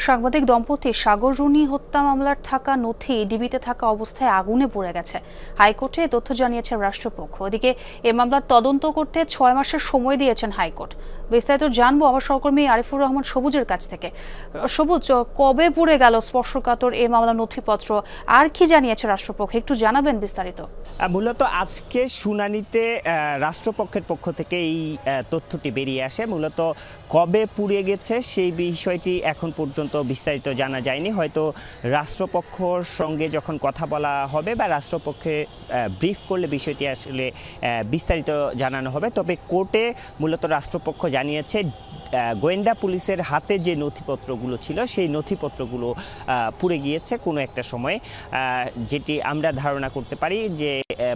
সাংবাদিক দম্পতি সাগর রুনি হত্যা মামলার থাকা নথি ডিবিতে থাকা অবস্থায় আগুনে পুড়ে গেছে। হাইকোর্টে এ তথ্য জানিয়েছে রাষ্ট্রপক্ষ। ওদিকে এ মামলার তদন্ত করতে 6 মাসের সময় দিয়েছেন হাইকোর্ট। বিস্তারিত জানবো আমার সহকর্মী আরিফুর রহমান সবুজের কাছ থেকে। সবুজ, কবে পুড়ে গেল স্পর্শকাতর এই মামলার নথিপত্র, আর কি জানিয়েছে রাষ্ট্রপক্ষ, একটু জানাবেন বিস্তারিত। মূলত আজকে শুনানিতে রাষ্ট্রপক্ষের পক্ষ থেকে এই তথ্যটি বেরিয়ে আসে। মূলত কবে পুড়ে গেছে সেই বিষয়টি এখন পর্যন্ত বিস্তারিত জানা যায়নি। হয়তো রাষ্ট্রপক্ষর সঙ্গে যখন কথা বলা হবে বা রাষ্ট্রপক্ষে ব্রিফ করলে বিষয়টি আসলে বিস্তারিত জানানো হবে। তবে কোর্টে মূলত রাষ্ট্রপক্ষ জানিয়েছে গোয়েন্দা পুলিশের হাতে যে নথিপত্রগুলো ছিল সেই নথিপত্রগুলো পুড়ে গিয়েছে কোনো একটা সময়ে, যেটি আমরা ধারণা করতে পারি যে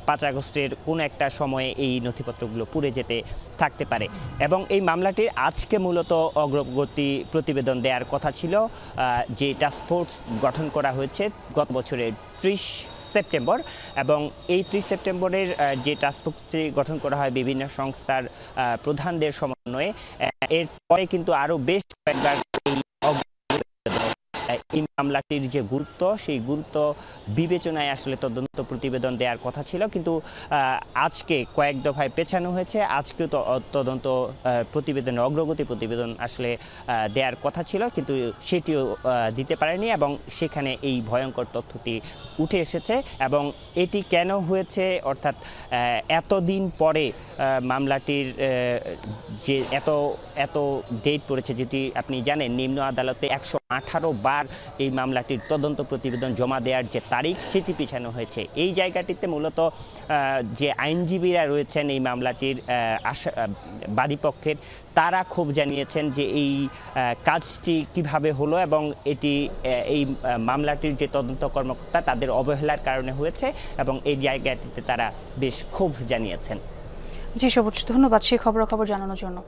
5 আগস্টের কোনো একটা সময়ে এই নথিপত্রগুলো পুড়ে যেতে থাকতে পারে। এবং এই মামলাটির আজকে মূলত অগ্রগতি প্রতিবেদন দেওয়ার কথা ছিল, যে টাস্ক ফোর্স গঠন করা হয়েছে গত বছরের 30 সেপ্টেম্বর। এবং এই 30 সেপ্টেম্বরের যে টাস্ক ফোর্সটি গঠন করা হয় বিভিন্ন সংস্থার প্রধানদের সমন্বয়ে, এরপরে কিন্তু আরও বেশ কয়েকবার এই মামলাটির যে গুরুত্ব সেই গুরুত্ব বিবেচনায় আসলে তদন্ত প্রতিবেদন দেওয়ার কথা ছিল, কিন্তু আজকে কয়েক দফায় পেছানো হয়েছে। আজকেও তদন্ত প্রতিবেদনের অগ্রগতি প্রতিবেদন আসলে দেওয়ার কথা ছিল, কিন্তু সেটিও দিতে পারেনি এবং সেখানে এই ভয়ঙ্কর তথ্যটি উঠে এসেছে। এবং এটি কেন হয়েছে, অর্থাৎ এতদিন পরে মামলাটির যে এত ডেট পড়েছে, যেটি আপনি জানেন নিম্ন আদালতে 118 বার এই মামলাটির তদন্ত প্রতিবেদন জমা দেওয়ার যে তারিখ সেটি পিছানো হয়েছে। এই জায়গাটিতে মূলত যে আইনজীবীরা রয়েছেন এই মামলাটির বাদীপক্ষের, তারা ক্ষোভ জানিয়েছেন যে এই কাজটি কিভাবে হলো এবং এটি এই মামলাটির যে তদন্ত কর্মকর্তা তাদের অবহেলার কারণে হয়েছে, এবং এই জায়গাটিতে তারা বেশ ক্ষোভ জানিয়েছেন। জি সবুজ, ধন্যবাদ সেই খবরাখবর জানানোর জন্য।